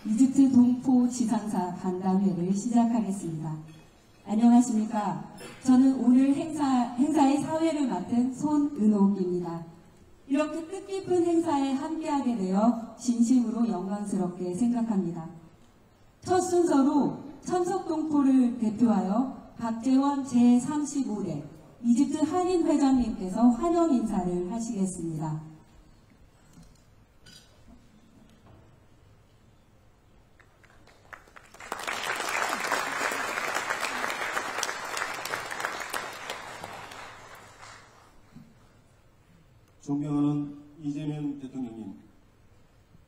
이집트 동포 지상사 간담회를 시작하겠습니다. 안녕하십니까. 저는 오늘 행사의 사회를 맡은 손은옥입니다. 이렇게 뜻깊은 행사에 함께하게 되어 진심으로 영광스럽게 생각합니다. 첫 순서로 천석동포를 대표하여 박재원 제35대 이집트 한인회장님께서 환영 인사를 하시겠습니다. 존경하는 이재명 대통령님,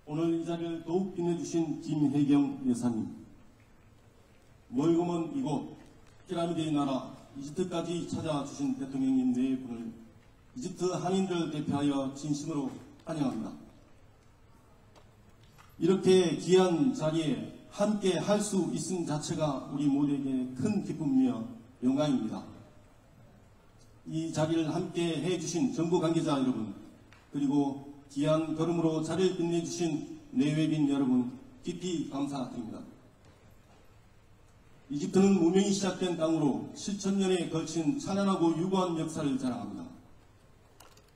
오늘 이 자리를 더욱 빛내주신 김혜경 여사님, 멀고 먼 이곳 피라미드의 나라 이집트까지 찾아주신 대통령님 네 분을 이집트 한인들을 대표하여 진심으로 환영합니다. 이렇게 귀한 자리에 함께 할 수 있음 자체가 우리 모두에게 큰 기쁨이며 영광입니다. 이 자리를 함께 해주신 정부 관계자 여러분, 그리고 귀한 걸음으로 자리를 빛내주신 내외빈 여러분, 깊이 감사드립니다. 이집트는 무명이 시작된 땅으로 7,000년에 걸친 찬란하고 유구한 역사를 자랑합니다.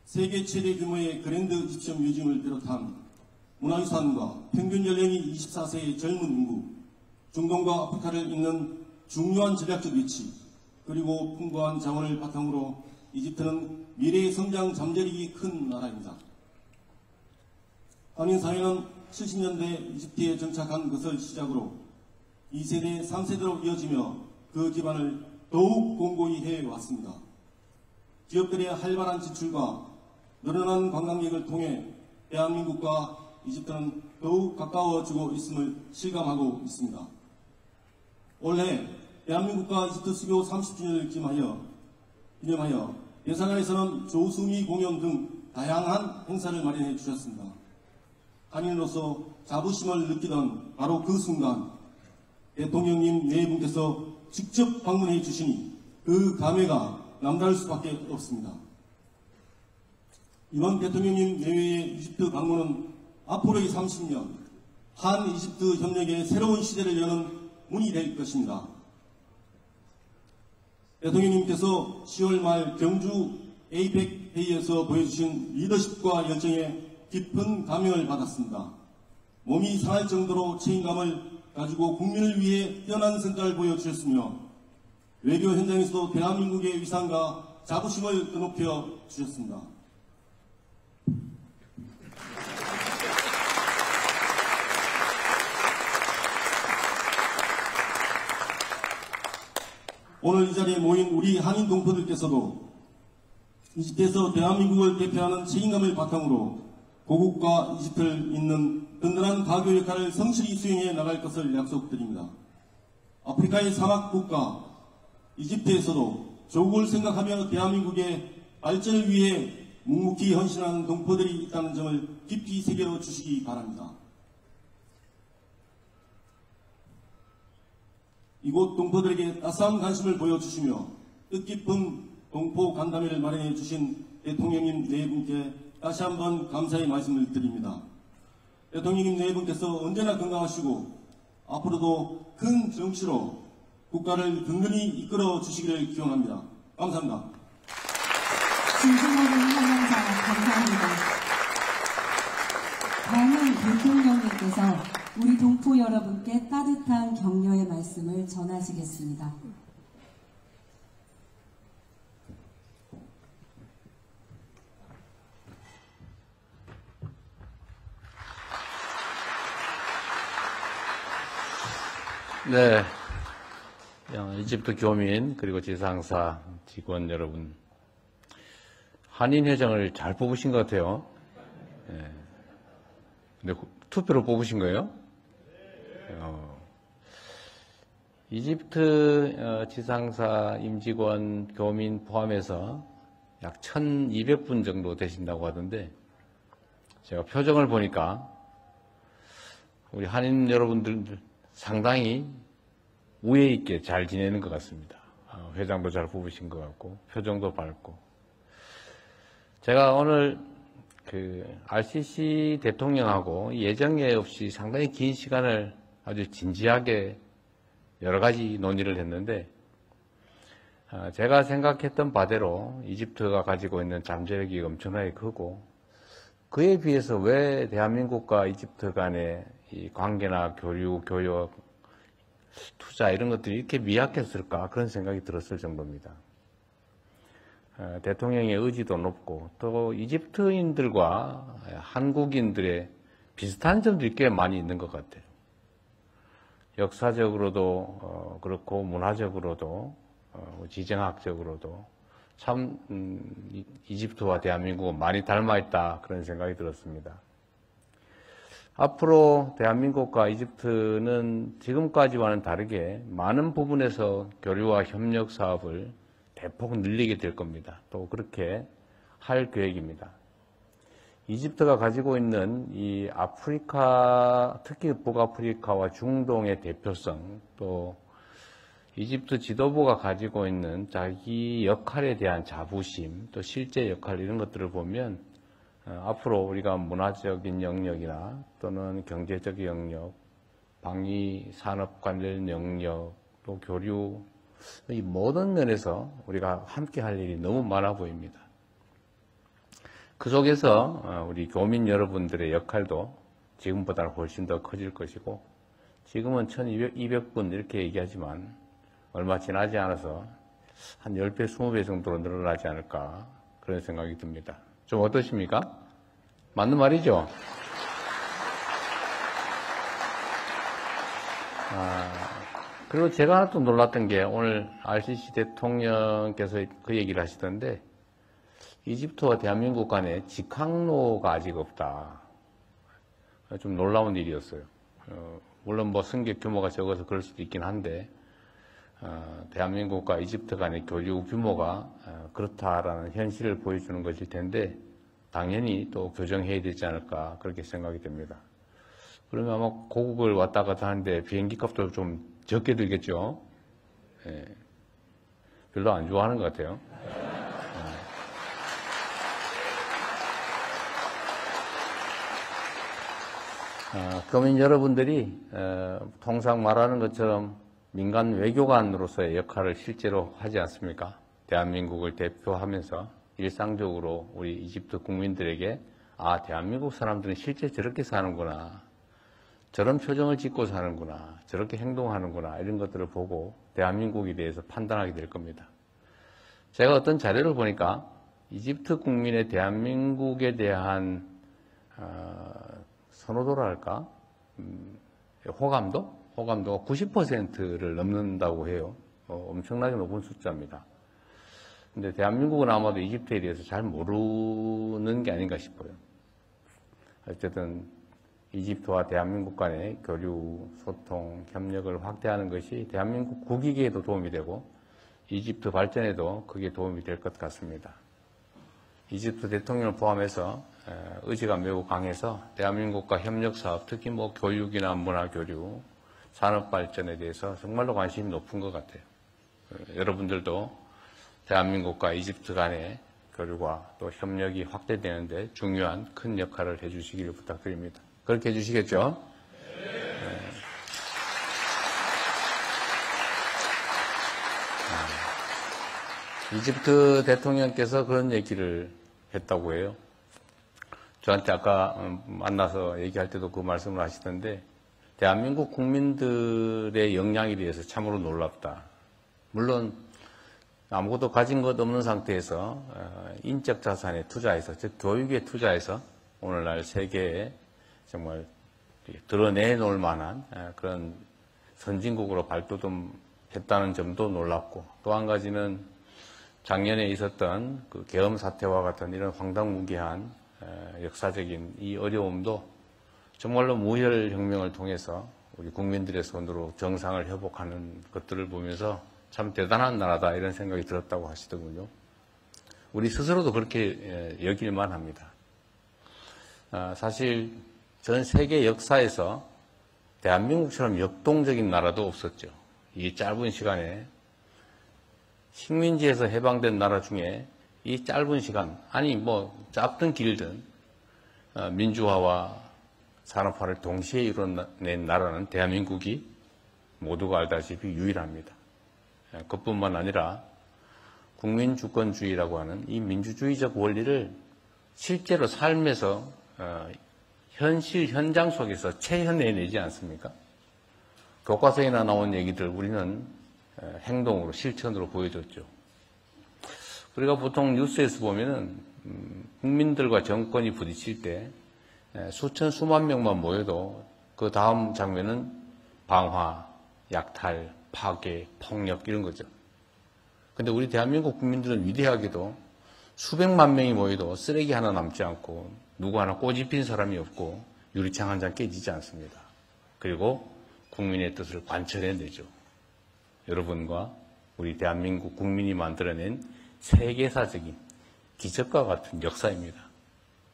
세계 최대 규모의 그랜드 이집션 뮤지엄을 비롯한 문화유산과 평균 연령이 24세의 젊은 인구, 중동과 아프리카를 잇는 중요한 전략적 위치, 그리고 풍부한 자원을 바탕으로 이집트는 미래의 성장 잠재력이 큰 나라입니다. 한인사회는 70년대 이집트에 정착한 것을 시작으로 2세대, 3세대로 이어지며 그 기반을 더욱 공고히 해왔습니다. 기업들의 활발한 지출과 늘어난 관광객을 통해 대한민국과 이집트는 더욱 가까워지고 있음을 실감하고 있습니다. 올해 대한민국과 이집트 수교 30주년을 기념하여 예산안에서는 조수미 공연 등 다양한 행사를 마련해 주셨습니다. 한인으로서 자부심을 느끼던 바로 그 순간 대통령님 네 분께서 직접 방문해 주시니 그 감회가 남다를 수밖에 없습니다. 이번 대통령님 내외의 이집트 방문은 앞으로의 30년 한 이집트 협력의 새로운 시대를 여는 문이 될 것입니다. 대통령님께서 10월 말 경주 에이펙 회의에서 보여주신 리더십과 열정에 깊은 감명을 받았습니다. 몸이 상할 정도로 책임감을 가지고 국민을 위해 뛰어난 성과를 보여주셨으며 외교 현장에서도 대한민국의 위상과 자부심을 드높여 주셨습니다. 오늘 이 자리에 모인 우리 한인 동포들께서도 이집트에서 대한민국을 대표하는 책임감을 바탕으로 고국과 이집트를 잇는 든든한 가교 역할을 성실히 수행해 나갈 것을 약속드립니다. 아프리카의 사막 국가 이집트에서도 조국을 생각하며 대한민국의 발전을 위해 묵묵히 헌신하는 동포들이 있다는 점을 깊이 새겨주시기 바랍니다. 이곳 동포들에게 따스한 관심을 보여주시며 뜻깊은 동포 간담회를 마련해 주신 대통령님 네 분께 다시 한번 감사의 말씀을 드립니다. 대통령님 네 분께서 언제나 건강하시고 앞으로도 큰 정치로 국가를 든든히 이끌어 주시기를 기원합니다. 감사합니다. 진심어린 환영사 감사합니다. 다음은 대통령님께서 우리 동포 여러분께 따뜻한 격려의 말씀을 전하시겠습니다. 네, 이집트 교민 그리고 지상사 직원 여러분, 한인회장을 잘 뽑으신 것 같아요. 네. 근데 투표로 뽑으신 거예요? 이집트 지상사 임직원, 교민 포함해서 약 1,200분 정도 되신다고 하던데 제가 표정을 보니까 우리 한인 여러분들 상당히 우애 있게 잘 지내는 것 같습니다. 회장도 잘 뽑으신 것 같고 표정도 밝고. 제가 오늘 RCC 대통령하고 예정에 없이 상당히 긴 시간을 아주 진지하게 여러 가지 논의를 했는데, 제가 생각했던 바대로 이집트가 가지고 있는 잠재력이 엄청나게 크고, 그에 비해서 왜 대한민국과 이집트 간의 이 관계나 교류, 교역, 투자 이런 것들이 이렇게 미약했을까, 그런 생각이 들었을 정도입니다. 대통령의 의지도 높고, 또 이집트인들과 한국인들의 비슷한 점들이 꽤 많이 있는 것 같아요. 역사적으로도 그렇고, 문화적으로도, 지정학적으로도 참 이집트와 대한민국은 많이 닮아있다, 그런 생각이 들었습니다. 앞으로 대한민국과 이집트는 지금까지와는 다르게 많은 부분에서 교류와 협력 사업을 대폭 늘리게 될 겁니다. 또 그렇게 할 계획입니다. 이집트가 가지고 있는 이 아프리카, 특히 북아프리카와 중동의 대표성, 또 이집트 지도부가 가지고 있는 자기 역할에 대한 자부심, 또 실제 역할 이런 것들을 보면 앞으로 우리가 문화적인 영역이나 또는 경제적 영역, 방위 산업 관련 영역, 또 교류, 이 모든 면에서 우리가 함께 할 일이 너무 많아 보입니다. 그 속에서 우리 교민 여러분들의 역할도 지금보다는 훨씬 더 커질 것이고, 지금은 1200분 이렇게 얘기하지만 얼마 지나지 않아서 한 10배, 20배 정도로 늘어나지 않을까, 그런 생각이 듭니다. 좀 어떠십니까? 맞는 말이죠? 그리고 제가 하나 또 놀랐던 게, 오늘 RCC 대통령께서 그 얘기를 하시던데, 이집트와 대한민국 간에 직항로가 아직 없다. 좀 놀라운 일이었어요. 물론 뭐 승객 규모가 적어서 그럴 수도 있긴 한데, 대한민국과 이집트 간의 교류 규모가 그렇다라는 현실을 보여주는 것일 텐데, 당연히 또 교정해야 되지 않을까, 그렇게 생각이 됩니다. 그러면 아마 고국을 왔다 갔다 하는데 비행기 값도 좀 적게 들겠죠? 예. 별로 안 좋아하는 것 같아요. 교민 여러분들이 통상 말하는 것처럼 민간 외교관으로서의 역할을 실제로 하지 않습니까? 대한민국을 대표하면서 일상적으로 우리 이집트 국민들에게, 아, 대한민국 사람들은 실제 저렇게 사는구나, 저런 표정을 짓고 사는구나, 저렇게 행동하는구나, 이런 것들을 보고 대한민국에 대해서 판단하게 될 겁니다. 제가 어떤 자료를 보니까 이집트 국민의 대한민국에 대한 선호도랄까, 호감도가 90%를 넘는다고 해요. 엄청나게 높은 숫자입니다. 근데 대한민국은 아마도 이집트에 대해서 잘 모르는 게 아닌가 싶어요. 어쨌든 이집트와 대한민국 간의 교류, 소통, 협력을 확대하는 것이 대한민국 국익에도 도움이 되고 이집트 발전에도 그게 도움이 될 것 같습니다. 이집트 대통령을 포함해서 의지가 매우 강해서 대한민국과 협력사업, 특히 뭐 교육이나 문화교류, 산업발전에 대해서 정말로 관심이 높은 것 같아요. 여러분들도 대한민국과 이집트 간의 교류가 또 협력이 확대되는데 중요한 큰 역할을 해주시기를 부탁드립니다. 그렇게 해주시겠죠? 이집트 대통령께서 그런 얘기를 했다고 해요. 저한테 아까 만나서 얘기할 때도 그 말씀을 하시던데, 대한민국 국민들의 역량에 대해서 참으로 놀랍다. 물론 아무것도 가진 것 없는 상태에서 인적 자산에 투자해서, 즉 교육에 투자해서 오늘날 세계에 정말 드러내놓을 만한 그런 선진국으로 발돋움했다는 점도 놀랍고, 또 한 가지는 작년에 있었던 그 계엄 사태와 같은 이런 황당무계한 역사적인 이 어려움도 정말로 무혈혁명을 통해서 우리 국민들의 손으로 정상을 회복하는 것들을 보면서 참 대단한 나라다, 이런 생각이 들었다고 하시더군요. 우리 스스로도 그렇게 여길만 합니다. 사실 전 세계 역사에서 대한민국처럼 역동적인 나라도 없었죠. 이 짧은 시간에 식민지에서 해방된 나라 중에 이 짧은 시간, 아니 뭐 짧든 길든 민주화와 산업화를 동시에 이뤄낸 나라는 대한민국이 모두가 알다시피 유일합니다. 그뿐만 아니라 국민주권주의라고 하는 이 민주주의적 원리를 실제로 삶에서 현실 현장 속에서 체현해내지 않습니까? 교과서에나 나온 얘기들 우리는 행동으로 실천으로 보여줬죠. 우리가 보통 뉴스에서 보면은 국민들과 정권이 부딪힐 때 수천 수만 명만 모여도 그 다음 장면은 방화, 약탈, 파괴, 폭력 이런 거죠. 근데 우리 대한민국 국민들은 위대하게도 수백만 명이 모여도 쓰레기 하나 남지 않고 누구 하나 꼬집힌 사람이 없고 유리창 한 장 깨지지 않습니다. 그리고 국민의 뜻을 관철해내죠. 여러분과 우리 대한민국 국민이 만들어낸 세계사적인 기적과 같은 역사입니다.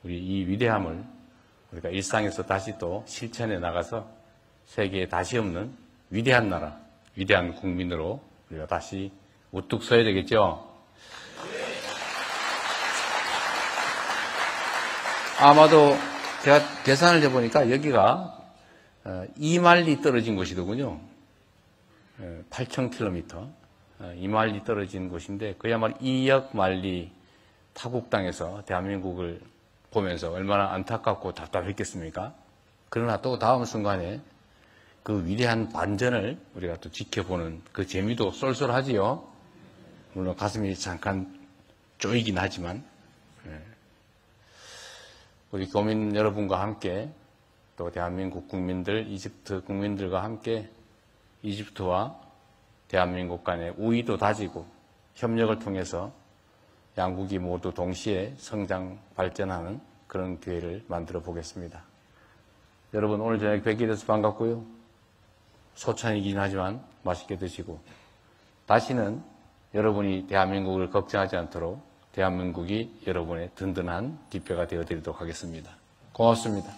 우리 이 위대함을 우리가 일상에서 다시 또 실천해 나가서 세계에 다시 없는 위대한 나라, 위대한 국민으로 우리가 다시 우뚝 서야 되겠죠? 아마도 제가 계산을 해보니까 여기가 2마일리 떨어진 곳이더군요. 8,000km, 2마일리 떨어진 곳인데 그야말로 2억 마일리 타국땅에서 대한민국을 보면서 얼마나 안타깝고 답답했겠습니까? 그러나 또 다음 순간에 그 위대한 반전을 우리가 또 지켜보는 그 재미도 쏠쏠하지요. 물론 가슴이 잠깐 쪼이긴 하지만 우리 교민 여러분과 함께 또 대한민국 국민들, 이집트 국민들과 함께 이집트와 대한민국 간의 우위도 다지고 협력을 통해서 양국이 모두 동시에 성장, 발전하는 그런 기회를 만들어 보겠습니다. 여러분 오늘 저녁 뵙게 돼서 반갑고요. 소찬이긴 하지만 맛있게 드시고 다시는 여러분이 대한민국을 걱정하지 않도록 대한민국이 여러분의 든든한 뒷배가 되어드리도록 하겠습니다. 고맙습니다.